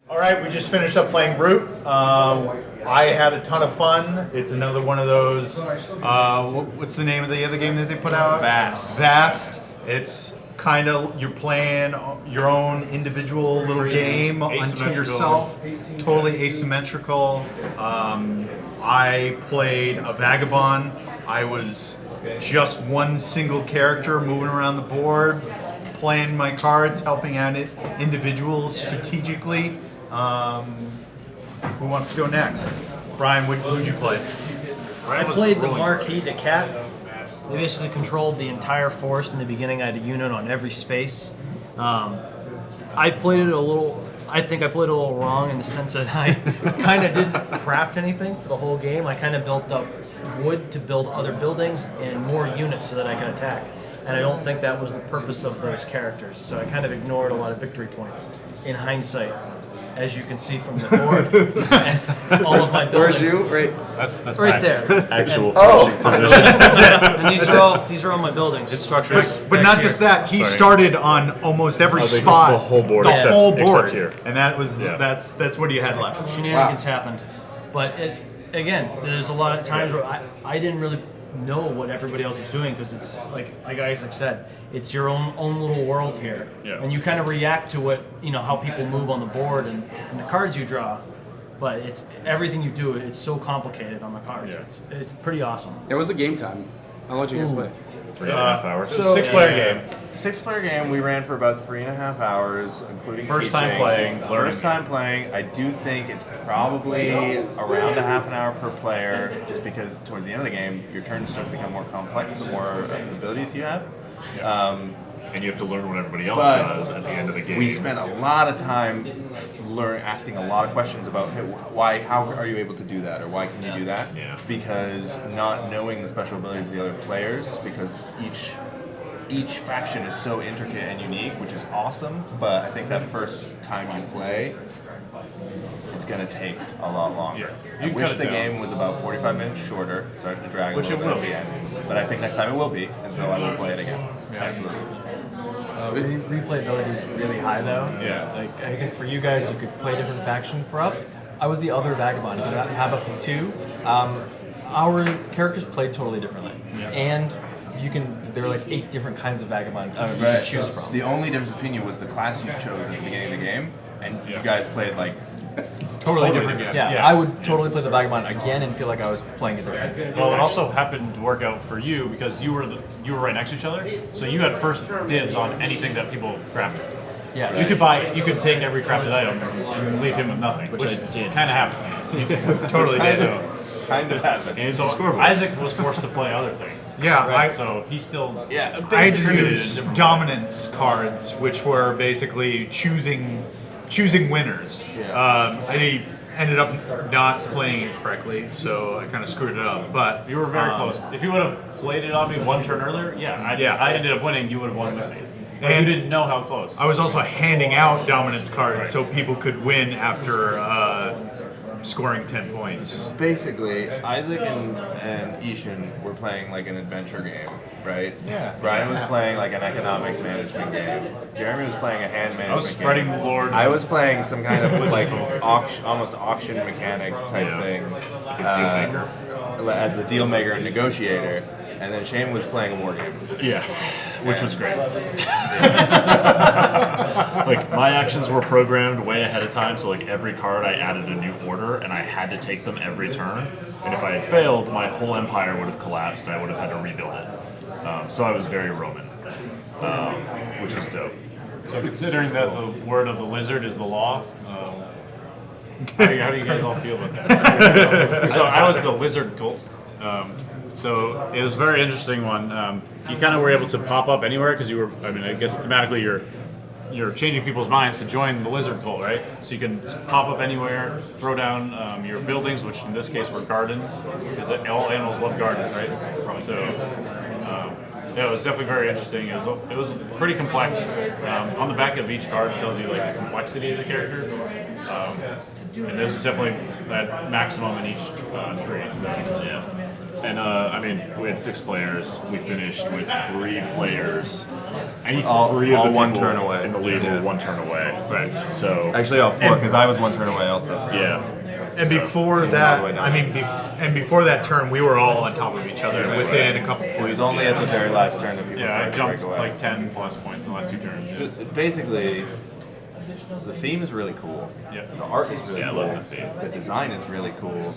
All right, we just finished up playing Root. I had a ton of fun. It's another one of those. What's the name of the other game that they put out? Vast. It's kind of you're playing your own individual little game unto yourself. Totally asymmetrical. I played a vagabond. I was just one single character moving around the board, playing my cards, helping out individuals strategically. Who wants to go next? Brian, who'd you play? I played the Marquis de Cat. They basically controlled the entire forest in the beginning. I had a unit on every space. I played it a little. I think I played it a little wrong in the sense that I kind of didn't craft anything for the whole game. I kind of built up wood to build other buildings and more units so that I could attack. And I don't think that was the purpose of those characters. So I kind of ignored a lot of victory points in hindsight, as you can see from the board. And all of my buildings. Where's you? Right. That's right there. Actual position. And these are all my buildings. It's structured. But not just that. He started on almost every spot. The whole board. The Except, whole board. Except here. And that was that's what he had left. Shenanigans happened. But again, there's a lot of times where I didn't really know what everybody else was doing because it's like Isaac said, it's your own little world here, and you kind of react to what how people move on the board and the cards you draw. But it's everything you do. It's so complicated on the cards. Yeah. It's pretty awesome. It was a game time. I'll let you guys play. 3.5 hours. So, Six-player game. Six-player game. We ran for about 3.5 hours, including First time teaching. playing, learning. First time playing. I do think it's probably around a half an hour per player, just because towards the end of the game, your turns start to become more complex the more abilities you have. And you have to learn what everybody else does at the end of the game. We spent a lot of time asking a lot of questions about how are you able to do that, or why can you do that? Yeah. Because not knowing the special abilities of the other players, because each faction is so intricate and unique, which is awesome. But I think that first time you play, it's going to take a lot longer. Yeah. I wish the game was about 45 minutes shorter, starting to drag a little bit at the end. But I think next time it will be, and so I will play it again. Yeah. Absolutely. Replayability is really high though. Yeah. Like I think for you guys, you could play a different faction. For us, I was the other vagabond. You could have up to two. Our characters played totally differently, and there were like 8 different kinds of vagabond you could choose from. The only difference between you was the class you chose at the beginning of the game, and you guys played like Totally different game. Yeah, I would totally play the vagabond again and feel like I was playing a different. Well, it also happened to work out for you because you were right next to each other, so you had first dibs on anything that people crafted. Yeah, You could take every crafted item and leave him with nothing, which I did. Kind of happened. You totally did. kind of happened. And so Isaac was forced to play other things. Yeah, So he still I used dominance cards, which were basically choosing winners. I ended up not playing it correctly, so I kind of screwed it up. But you were very close. If you would have played it on me one turn earlier, I ended up winning. You would have won with me. But you didn't know how close. I was also handing out dominance cards so people could win after scoring 10 points. Basically, Isaac and Ishan were playing like an adventure game, right? Yeah. Brian was playing like an economic management game. Jeremy was playing a hand management I was spreading game. the board. I was playing some kind of like almost auction mechanic type thing. As the deal maker and negotiator. And then Shane was playing a war game. Yeah, which was great. Like, my actions were programmed way ahead of time, so like every card I added a new order, and I had to take them every turn. And if I had failed, my whole empire would have collapsed, and I would have had to rebuild it. So I was very Roman, which was dope. So considering that the word of the lizard is the law, how do you guys all feel about that? So I was the lizard cult. So it was a very interesting one. You kind of were able to pop up anywhere because you were, I guess thematically you're changing people's minds to join the lizard cult, right? So you can pop up anywhere, throw down your buildings, which in this case were gardens, because all animals love gardens, right? So it was definitely very interesting. It was pretty complex. On the back of each card it tells you like the complexity of the character. And there's definitely that maximum in each tree. So, yeah. And I mean, we had 6 players. We finished with 3 players. Any All- 3 of all the one people turn away. in the lead Yeah. were 1 turn away. Right. So Actually, all 4 because I was 1 turn away also. yeah. And before all the that, way down. I mean, and before that turn, we were all on top of each other within a couple It points. was only at the very last turn that people Yeah, I started to break jumped away. like 10 plus points in the last 2 turns. So, basically, the theme is really cool. Yeah. The art is really Yeah, I cool. love the theme. The design is really cool.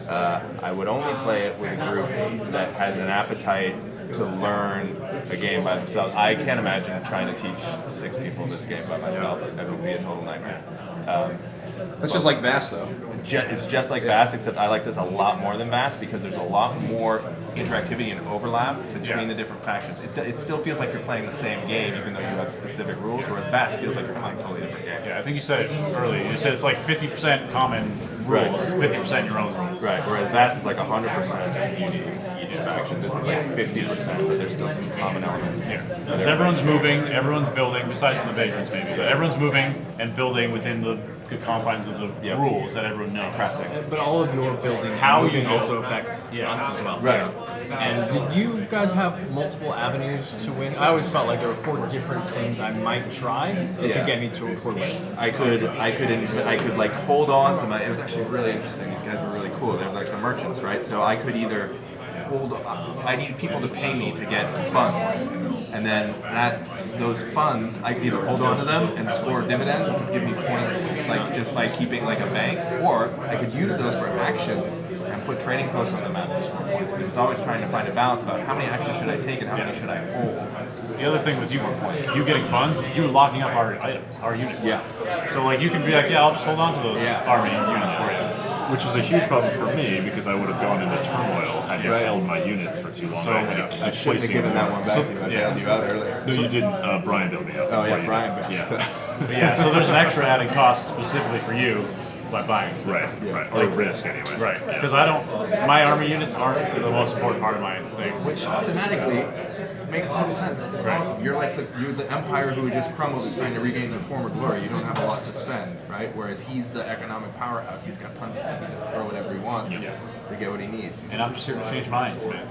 I would only play it with a group that has an appetite to learn a game by themselves. I can't imagine trying to teach 6 people this game by myself. That would be a total nightmare. That's just like Vast, though. It's just like Vast, except I like this a lot more than Vast because there's a lot more interactivity and overlap between the different factions. It still feels like you're playing the same game, even though you have specific rules, whereas Vast feels like you're playing totally different games. Yeah, I think you said it earlier. You said it's like 50% common Right. rules, 50% your own rules. Right, whereas Vast is like 100% unique each faction. This is like 50%, but there's still some common elements. Yeah. Because everyone's moving, everyone's building, besides the vagrants maybe, but everyone's moving and building within the confines of the Yep. rules that everyone knows. But all of your building, How moving you build. also affects us as well. Right. So. And did you guys have multiple avenues to win? I always felt like there were 4 different things I might try that Yeah. could get me to a record win. I could like hold on to my. It was actually really interesting. These guys were really cool. They were like the merchants, right? So I could either hold. I needed people to pay me to get funds, and then those funds I could either hold on to them and score dividends, which would give me points, like just by keeping like a bank, or I could use those for actions and put trading posts on the map to score points. And it was always trying to find a balance about how many actions should I take and how many should I hold. The other thing was you getting funds, you were locking up our items, our units. Yeah. So like you could be like, yeah, I'll just hold on to those Yeah. army units for you. Which was a huge problem for me because I would have gone into turmoil had you held my units for too long. So I I had to shouldn't have placing given that one back so- to you. I yeah. bailed you out earlier. No, you didn't. Brian built me up. Oh before yeah, you Brian did. bailed. Yeah. But yeah. So there's an extra added cost specifically for you by buying. Right, Right. yeah. Or risk anyway. Right. Because I don't. My army units aren't the most important part of my thing. Which thematically makes total sense. It's awesome. You're the empire who just crumbled is trying to regain their former glory. You don't have a lot to spend, right? Whereas he's the economic powerhouse. He's got tons of stuff. He just throw whatever he wants to get what he needs. And I'm just here to change minds, man.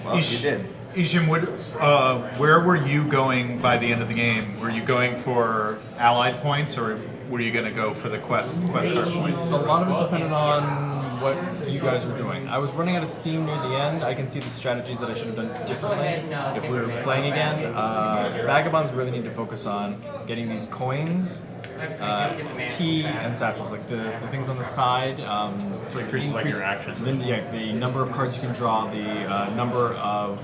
Well, you did. Isham, where were you going by the end of the game? Were you going for allied points, or were you going to go for the quest card points? A lot of it depended on what you guys were doing. I was running out of steam near the end. I can see the strategies that I should have done differently if we were playing again. Vagabonds really need to focus on getting these coins, tea, and satchels, like the things on the side. To increases, like, your actions. The number of cards you can draw, the number of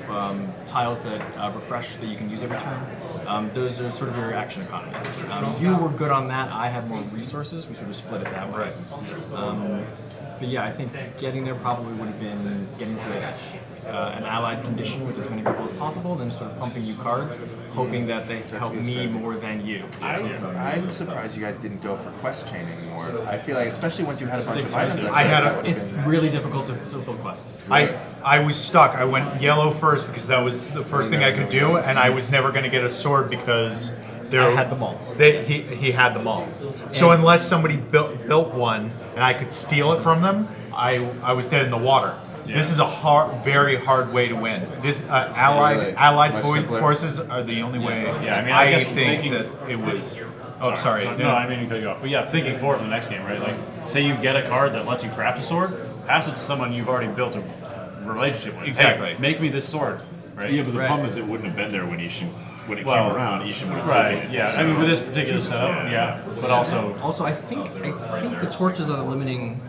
tiles that refresh that you can use every turn. Those are sort of your action economy. You were good on that. I had more resources. We sort of split it that way. But yeah, I think getting there probably would have been getting to an allied condition with as many people as possible, and then sort of pumping you cards, hoping that they help me more than you. I'm surprised you guys didn't go for quest chaining more. I feel like, especially once you had a bunch of items. I had a- It's really difficult to fulfill quests. I was stuck. I went yellow first because that was the first thing I could do, and I was never going to get a sword because I had them all. He had them all. So unless somebody built one and I could steal it from them, I was dead in the water. This is a very hard way to win. This allied Much simpler. forces are the only way. Yeah, I mean, I guess think thinking- that it was. Oh, sorry. No, I mean to cut you off. But yeah, thinking forward for the next game, right? Like, say you get a card that lets you craft a sword, pass it to someone you've already built a relationship with. Exactly. Hey, make me this sword, right? Yeah, but the Right. problem is it wouldn't have been there when when it Well, came around. Ishin would have Right. taken it. Yeah. So- I mean, with this particular setup, yeah. But also, Also, I think the torches are the limiting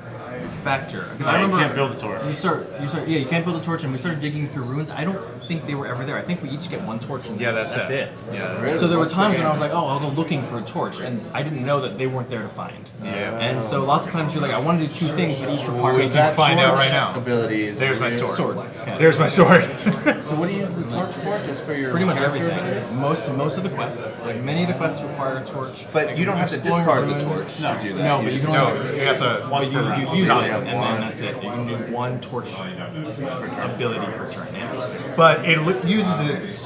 factor. Because No, I you remember can't build a torch. You can't build a torch, and we started digging through ruins. I don't think they were ever there. I think we each get one torch, and Yeah, that's it. Yeah. So there were times when I was like, oh, I'll go looking for a torch, and I didn't know that they weren't there to find. Yeah. And so lots of times you're like, I want to do 2 things, but each requires We can find out right now. Ability is There's my sword. sword. Yeah. There's my sword. So what do you use the torch for? Just for your Pretty much character everything. ability? Most of the quests, like many of the quests require a torch. But Like you don't have to exploring discard the ruins. torch to do that. No, but you can No, only you have to. you use it. and then that's it. You can do one torch ability per turn. Yeah. But it uses its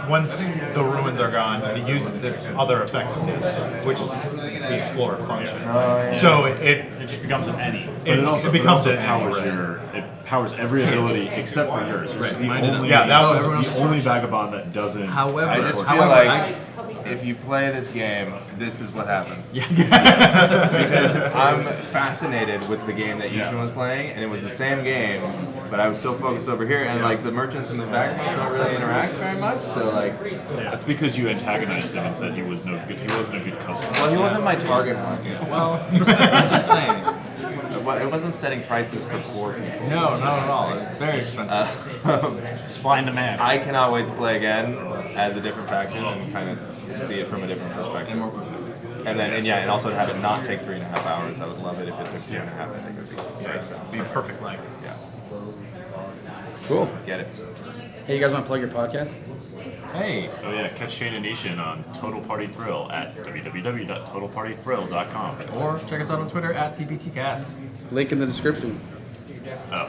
once the ruins are gone, it uses its other effectiveness, which is the explorer function. So it just becomes an any. it becomes an powers any, right? it powers every ability except for yours. It's the Mine didn't. only, Yeah, that was everyone the else only vagabond that doesn't. However, I just feel however, like if you play this game, this is what happens. Yeah. Because I'm fascinated with the game that Yushin was playing, and it was the same game, but I was so focused over here, and like the merchants and the vagabonds don't really interact very much. So like, That's because you antagonized him and said he was no good. He wasn't a good customer. well, he wasn't my target market. well, I'm just saying. It wasn't setting prices for poor people. No, not at all. It's very expensive. Supply and demand. I cannot wait to play again as a different faction and kind of see it from a different perspective. And then, and also to have it not take 3.5 hours. I would love it if it took 2.5. I think it would be great. Be a perfect length. Yeah, Cool. get it. Hey, you guys want to plug your podcast? Hey, Oh yeah, catch Shane and Nishan on Total Party Thrill at www.totalpartythrill.com. or check us out on Twitter at TPTcast. Link in the description. Oh.